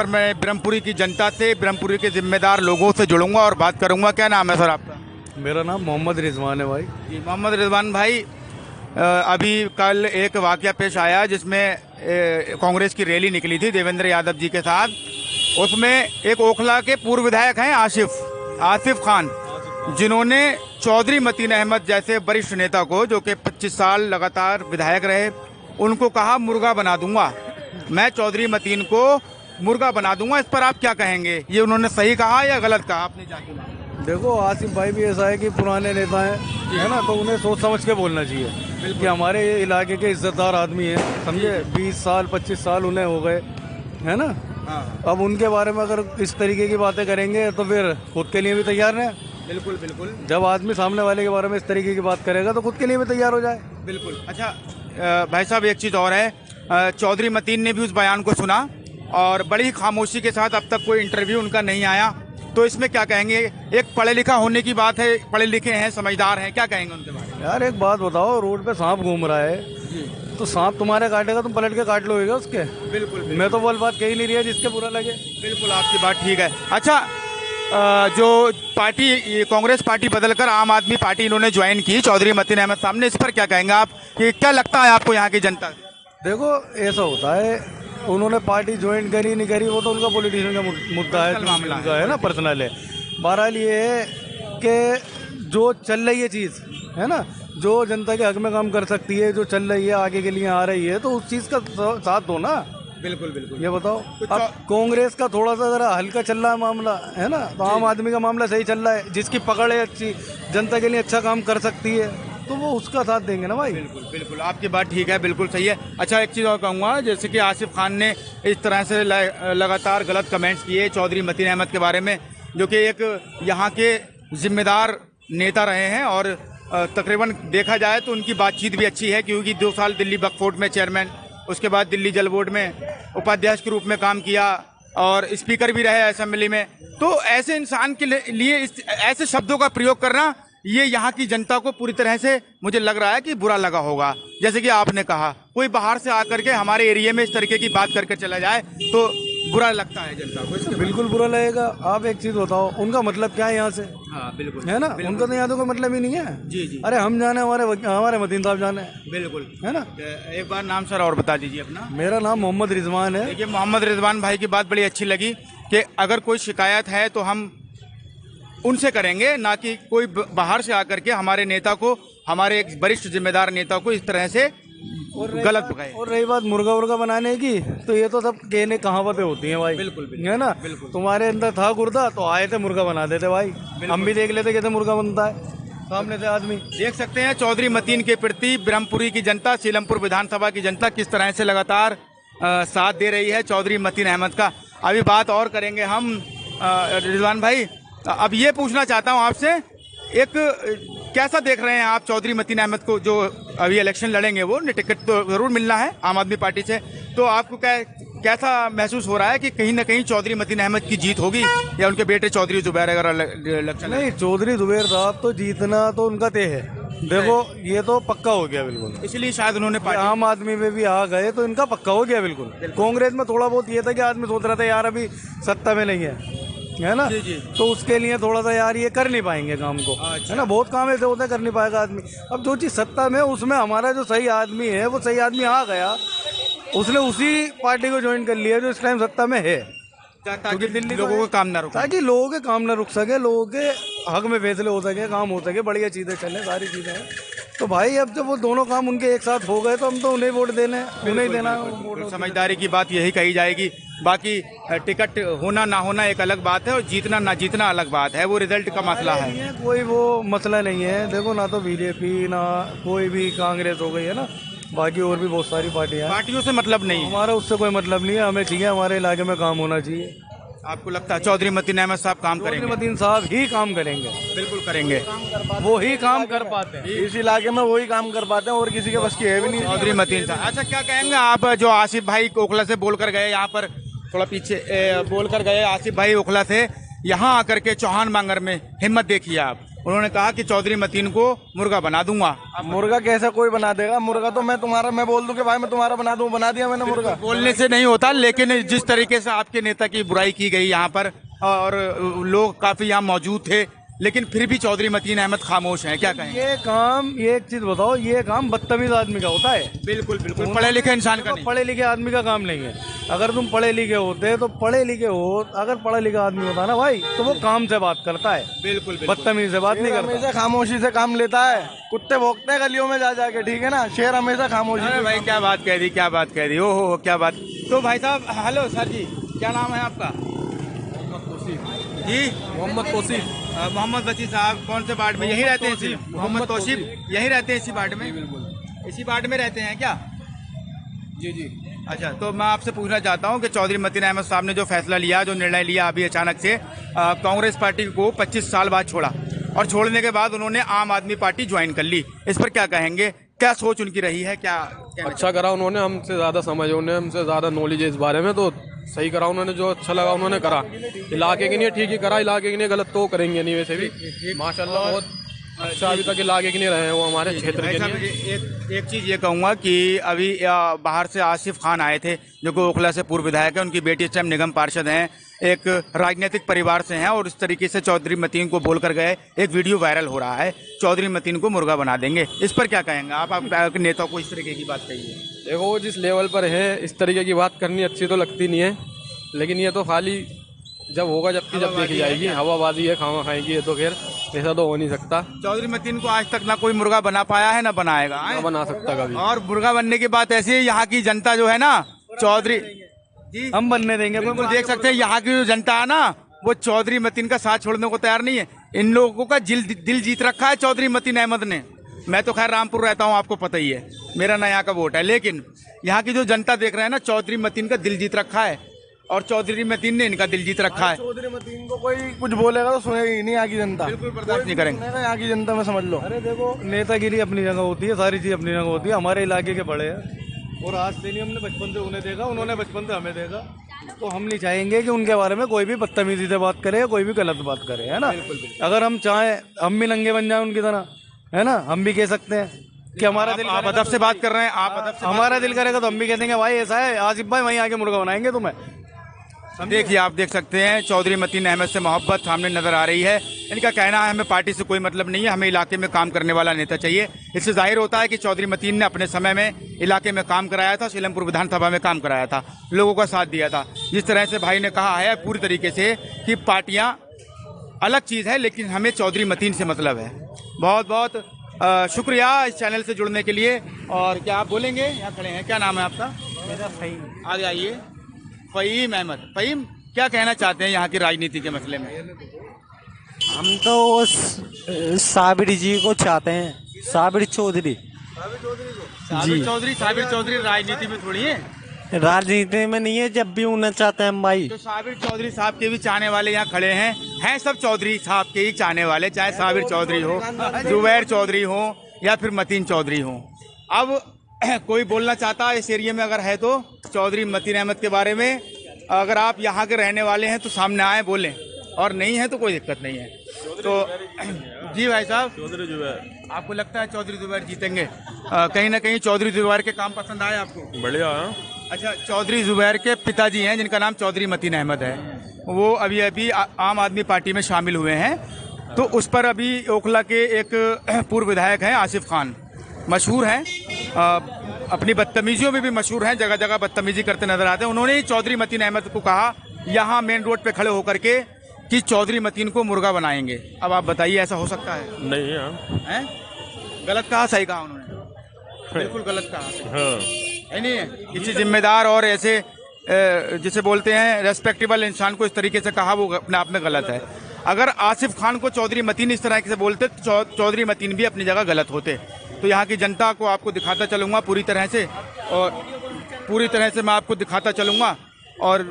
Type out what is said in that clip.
पर मैं ब्रह्मपुरी की जनता से, ब्रह्मपुरी के जिम्मेदार लोगों से जुड़ूंगा और बात करूंगा। क्या नाम है सर आपका? मेरा नाम मोहम्मद रिजवान है भाई। जी मोहम्मद रिजवान भाई, अभी कल एक वाकया पेश आया जिसमें कांग्रेस की रैली निकली थी देवेंद्र यादव जी के साथ। उसमें एक ओखला के पूर्व विधायक हैं आसिफ खान, जिन्होंने चौधरी मतीन अहमद जैसे वरिष्ठ नेता को, जो कि 25 साल लगातार विधायक रहे, उनको कहा मुर्गा बना दूंगा, मैं चौधरी मतीन को मुर्गा बना दूंगा। इस पर आप क्या कहेंगे? ये उन्होंने सही कहा या गलत कहा? आपने जाके देखो, आसिफ भाई भी ऐसा है कि पुराने नेता हैं, है ना, तो उन्हें सोच समझ के बोलना चाहिए कि हमारे इलाके के इज्जतदार आदमी हैं, समझे। 20 साल 25 साल उन्हें हो गए, है ना। अब उनके बारे में अगर इस तरीके की बातें करेंगे तो फिर खुद के लिए भी तैयार रहें। बिल्कुल बिल्कुल। जब आदमी सामने वाले के बारे में इस तरीके की बात करेगा तो खुद के लिए भी तैयार हो जाए। बिल्कुल। अच्छा भाई साहब, एक चीज़ और है, चौधरी मतीन ने भी उस बयान को सुना और बड़ी ही खामोशी के साथ, अब तक कोई इंटरव्यू उनका नहीं आया, तो इसमें क्या कहेंगे? एक पढ़े लिखा होने की बात है, पढ़े लिखे हैं, समझदार हैं, क्या कहेंगे उनके बारे में? यार एक बात बताओ, रोड पे सांप घूम रहा है तो सांप तुम्हारे काटेगा, तुम पलट के काट लोगे उसके? बिल्कुल। मैं तो वो बात कही नहीं रही है जिसके बुरा लगे। बिल्कुल, आपकी बात ठीक है। अच्छा, जो पार्टी कांग्रेस पार्टी बदलकर आम आदमी पार्टी इन्होंने ज्वाइन की चौधरी मतीन अहमद साहब ने, इस पर क्या कहेंगे आप? कि क्या लगता है आपको यहाँ की जनता? देखो, ऐसा होता है, उन्होंने पार्टी ज्वाइन करी नहीं करी वो तो उनका पॉलिटिशियन का मुद्दा है, मामला है ना, पर्सनल है। बहरहाल ये है कि जो चल रही है चीज़, है ना, जो जनता के हक में काम कर सकती है, जो चल रही है, आगे के लिए आ रही है, तो उस चीज़ का साथ दो ना। बिल्कुल बिल्कुल। ये बताओ, अब कांग्रेस का थोड़ा सा जरा हल्का चल रहा है मामला, है ना, तो आम आदमी का मामला सही चल रहा है, जिसकी पकड़ है अच्छी, जनता के लिए अच्छा काम कर सकती है, तो वो उसका साथ देंगे ना भाई। बिल्कुल बिल्कुल, आपकी बात ठीक है, बिल्कुल सही है। अच्छा, एक चीज़ और कहूँगा, जैसे कि आसिफ खान ने इस तरह से लगातार गलत कमेंट्स किए चौधरी मतीन अहमद के बारे में, जो कि एक यहाँ के जिम्मेदार नेता रहे हैं और तकरीबन देखा जाए तो उनकी बातचीत भी अच्छी है, क्योंकि 2 साल दिल्ली वक्फ बोर्ड में चेयरमैन, उसके बाद दिल्ली जल बोर्ड में उपाध्यक्ष के रूप में काम किया और स्पीकर भी रहे असेंबली में। तो ऐसे इंसान के लिए ऐसे शब्दों का प्रयोग करना, ये यहाँ की जनता को पूरी तरह से मुझे लग रहा है कि बुरा लगा होगा। जैसे कि आपने कहा, कोई बाहर से आकर के हमारे एरिया में इस तरीके की बात करके चला जाए तो बुरा लगता है जनता को। बिल्कुल बुरा लगेगा। आप एक चीज़ बताओ, उनका मतलब क्या है यहाँ से? हाँ बिल्कुल, है ना, उनका तो यहाँ तो कोई मतलब ही नहीं है। जी जी। अरे हम जाने, हमारे मतीन साहब जाने। बिल्कुल, है ना। एक बार नाम सर और बता दीजिए अपना। मेरा नाम मोहम्मद रिजवान है। देखिए, मोहम्मद रिजवान भाई की बात बड़ी अच्छी लगी कि अगर कोई शिकायत है तो हम उनसे करेंगे, ना कि कोई बाहर से आकर के हमारे नेता को, हमारे एक वरिष्ठ जिम्मेदार नेता को इस तरह से गलत पकाए। और रही बात मुर्गा वुर्गा बनाने की, तो ये तो सब कहने कहावतें होती हैं भाई। बिल्कुल बिल्कुल, है ना। बिल्कुल। तुम्हारे अंदर था गुर्दा तो आए थे मुर्गा बना देते भाई। हम भी देख लेते कैसे मुर्गा बनता है सामने से आदमी। देख सकते हैं चौधरी मतीन के प्रति ब्रह्मपुरी की जनता, सीलमपुर विधानसभा की जनता किस तरह से लगातार साथ दे रही है चौधरी मतीन अहमद का। अभी बात और करेंगे हम। रिजवान भाई, अब ये पूछना चाहता हूँ आपसे, एक कैसा देख रहे हैं आप चौधरी मतीन अहमद को, जो अभी इलेक्शन लड़ेंगे, वो टिकट तो जरूर मिलना है आम आदमी पार्टी से, तो आपको कैसा महसूस हो रहा है कि कहीं ना कहीं चौधरी मतीन अहमद की जीत होगी या उनके बेटे चौधरी जुबैर अगर इलेक्शन? नहीं, चौधरी जुबैर साहब तो जीतना तो उनका तय है। देखो, ये तो पक्का हो गया बिल्कुल, इसलिए शायद उन्होंने आम आदमी में भी आ गए तो इनका पक्का हो गया बिल्कुल। कांग्रेस में थोड़ा बहुत ये था कि आदमी सोच रहा था यार अभी सत्ता में नहीं है ना, जी जी, तो उसके लिए थोड़ा सा यार ये कर नहीं पाएंगे काम को। अच्छा। है ना, बहुत काम ऐसे होता है कर नहीं पाएगा आदमी। अब जो चीज़ सत्ता में, उसमें हमारा जो सही आदमी है, वो सही आदमी आ गया, उसने उसी पार्टी को ज्वाइन कर लिया जो इस टाइम सत्ता में है, ताकि दिल्ली लोगों को काम ना रुके, ताकि लोगों के काम ना रुक सके, लोगों के हक में फैसले हो सके, काम हो सके, बढ़िया चीज़ें चले, सारी चीज़ें हैं। तो भाई अब जब वो दोनों काम उनके एक साथ हो गए तो हम तो उन्हें वोट देने, उन्हें देना। समझदारी की बात यही कही जाएगी। बाकी टिकट होना ना होना एक अलग बात है और जीतना ना जीतना अलग बात है, वो रिजल्ट का मसला है। कोई वो मसला नहीं है। देखो, ना तो बीजेपी, ना कोई भी, कांग्रेस हो गई है ना, बाकी और भी बहुत सारी पार्टियों से मतलब नहीं, हमारा उससे कोई मतलब नहीं है। हमें चाहिए हमारे इलाके में काम होना चाहिए। आपको लगता है चौधरी मतीन अहमद साहब काम करेंगे? चौधरी मतीन साहब ही काम करेंगे, बिल्कुल करेंगे, वो ही काम कर पाते हैं इस इलाके में, वही काम कर पाते हैं, और किसी के बस की है भी नहीं चौधरी मतीन साहब। अच्छा, क्या कहेंगे आप, जो आसिफ भाई ओखला से बोलकर गए, यहाँ पर थोड़ा पीछे बोलकर गए आसिफ भाई ओखला से, यहाँ आकर के चौहान बांगर में हिम्मत देखिए आप, उन्होंने कहा कि चौधरी मतीन को मुर्गा बना दूंगा। मुर्गा कैसे कोई बना देगा? मुर्गा तो मैं बोल दूं कि भाई मैं तुम्हारा बना दूं, बना दिया मैंने मुर्गा। बोलने से नहीं होता, लेकिन जिस तरीके से आपके नेता की बुराई की गई यहाँ पर और लोग काफी यहाँ मौजूद थे, लेकिन फिर भी चौधरी मतीन अहमद खामोश हैं, क्या कहें? ये एक चीज बताओ, ये काम बदतमीज आदमी का होता है। बिल्कुल बिल्कुल, पढ़े लिखे इंसान का नहीं। पढ़े लिखे आदमी का काम नहीं है। अगर तुम पढ़े लिखे होते तो पढ़े लिखे हो, अगर पढ़ा लिखा आदमी होता ना भाई तो वो काम से बात करता है। बिल्कुल बदतमीज से बात नहीं करता, हमेशा खामोशी से काम लेता है। कुत्ते भौंकते हैं गलियों में जा जाके, ठीक है ना। शेर हमेशा खामोशी। अरे भाई क्या बात कह दी, क्या बात कह दी, ओहो क्या बात। तो भाई साहब, हेलो सर जी, क्या नाम है आपका? जी मोहम्मद तौसीफ। मोहम्मद बची साहब, कौन से वार्ड में? यही रहते हैं इसी? मोहम्मद तौसीफ यही रहते हैं इसी वार्ड में? बिल्कुल इसी वार्ड में रहते हैं क्या? जी जी। अच्छा, तो मैं आपसे पूछना चाहता हूं कि चौधरी मतीन अहमद साहब ने जो फैसला लिया, जो निर्णय लिया अभी अचानक से, कांग्रेस पार्टी को 25 साल बाद छोड़ा और छोड़ने के बाद उन्होंने आम आदमी पार्टी ज्वाइन कर ली, इस पर क्या कहेंगे? क्या सोच उनकी रही है? क्या अच्छा करा उन्होंने, हमसे ज़्यादा समझ उन्हें, हमसे ज़्यादा नॉलेज है इस बारे में, तो सही करा उन्होंने। जो अच्छा लगा उन्होंने करा। इलाके के लिए ठीक ही करा, इलाके के लिए गलत तो करेंगे नहीं। वैसे भी माशाल्लाह बहुत अच्छा अभी तक इलाके के लिए रहे हैं वो, हमारे क्षेत्र के लिए। एक चीज़ ये कहूँगा कि अभी बाहर से आसिफ खान आए थे, जो कि ओखला से पूर्व विधायक है, उनकी बेटी इस टाइम निगम पार्षद हैं, एक राजनीतिक परिवार से हैं, और इस तरीके से चौधरी मतीन को बोलकर गए। एक वीडियो वायरल हो रहा है, चौधरी मतीन को मुर्गा बना देंगे, इस पर क्या कहेंगे आप नेता को इस तरीके की बात कही है? देखो वो जिस लेवल पर है, इस तरीके की बात करनी अच्छी तो लगती नहीं है, लेकिन ये तो खाली जब होगा जब देखी जाएगी। हवाबाजी है, खावा खाएगी, ये तो खैर ऐसा तो हो नहीं सकता। चौधरी मतीन को आज तक ना कोई मुर्गा बना पाया है, ना बनाएगा, ना बना सकता कभी। और मुर्गा बनने की बात ऐसी है, यहाँ की जनता जो है ना, चौधरी जी हम बनने देंगे। बिल्कुल देख सकते हैं, यहाँ की जो जनता है ना, वो चौधरी मतीन का साथ छोड़ने को तैयार नहीं है। इन लोगों का दिल जीत रखा है चौधरी मतीन अहमद ने। मैं तो खैर रामपुर रहता हूँ, आपको पता ही है, मेरा ना यहाँ का वोट है, लेकिन यहाँ की जो जनता देख रहे हैं ना, चौधरी मतीन का दिल जीत रखा है, और चौधरी मतीन ने इनका दिल जीत रखा है। चौधरी मतीन को कोई कुछ बोलेगा तो सुनेगी नहीं यहाँ की जनता, बिल्कुल बर्दाश्त नहीं करेंगे यहाँ की जनता में, समझ लो। अरे देखो, नेतागिरी अपनी जगह होती है, सारी चीज अपनी जगह होती है। हमारे इलाके के बड़े हैं और आज से नहीं, हमने बचपन से उन्हें देखा, उन्होंने बचपन से हमें देखा, तो हम नहीं चाहेंगे कि उनके बारे में कोई भी बदतमीजी से बात करे, कोई भी गलत बात करे, है ना। अगर हम चाहें हम भी नंगे बन जाए उनकी तरह, है ना, हम भी कह सकते हैं कि हमारा दिल, आप अदब से बात कर रहे हैं, आप अदब से हमारा दिल करेगा तो हम भी कह देंगे भाई ऐसा है आसिफ भाई, वहीं आके मुर्गा बनाएंगे तुम्हें। देखिए, आप देख सकते हैं चौधरी मतीन अहमद से मोहब्बत सामने नजर आ रही है। इनका कहना है हमें पार्टी से कोई मतलब नहीं है, हमें इलाके में काम करने वाला नेता चाहिए। इससे जाहिर होता है कि चौधरी मतीन ने अपने समय में इलाके में काम कराया था, सीलमपुर विधानसभा में काम कराया था, लोगों का साथ दिया था। जिस तरह से भाई ने कहा है पूरी तरीके से कि पार्टियाँ अलग चीज़ है, लेकिन हमें चौधरी मतीन से मतलब है। बहुत बहुत शुक्रिया इस चैनल से जुड़ने के लिए। और क्या आप बोलेंगे? यहाँ खड़े हैं, क्या नाम है आपका? मेरा फ़हीम। आगे आइए। फ़हीम अहमद। फ़हीम, क्या कहना चाहते हैं यहाँ की राजनीति के मसले में? हम तो साबिर जी को चाहते हैं, साबिर चौधरी। साबिर चौधरी राजनीति में थोड़ी है, राजनीति में नहीं है, जब भी उन्हें चाहते हैं हम भाई। तो साबिर चौधरी साहब के भी चाहने वाले यहाँ खड़े हैं सब चौधरी साहब के ही चाहने वाले, चाहे साबिर चौधरी हो, जुबैर चौधरी हो, या फिर मतीन चौधरी हो। अब कोई बोलना चाहता इस एरिया में अगर है तो चौधरी मतीन अहमद के बारे में, अगर आप यहाँ के रहने वाले हैं तो सामने आए बोलें, और नहीं है तो कोई दिक्कत नहीं है। तो जी भाई साहब, चौधरी जुबैर, आपको लगता है चौधरी जुबैर जीतेंगे? कहीं ना कहीं चौधरी जुबैर के काम पसंद आए आपको? बढ़िया। अच्छा, चौधरी जुबैर के पिताजी हैं जिनका नाम चौधरी मतीन अहमद है, वो अभी आम आदमी पार्टी में शामिल हुए हैं। तो उस पर अभी ओखला के एक पूर्व विधायक हैं आसिफ खान, मशहूर हैं, अपनी बदतमीजियों में भी मशहूर हैं, जगह जगह बदतमीजी करते नजर आते हैं। उन्होंने ही चौधरी मतीन अहमद को कहा यहाँ मेन रोड पे खड़े होकर के कि चौधरी मतीन को मुर्गा बनाएंगे। अब आप बताइए, ऐसा हो सकता है? नहीं हैं? गलत कहा, सही कहा उन्होंने? बिल्कुल गलत कहा है, नहीं है? किसी जिम्मेदार और ऐसे जिसे बोलते हैं रेस्पेक्टेबल इंसान को इस तरीके से कहा, वो अपने आप में गलत है। अगर आसिफ खान को चौधरी मतीन इस तरह से बोलते तो चौधरी मतीन भी अपनी जगह गलत होते। तो यहाँ की जनता को आपको दिखाता चलूँगा पूरी तरह से, और पूरी तरह से मैं आपको दिखाता चलूँगा। और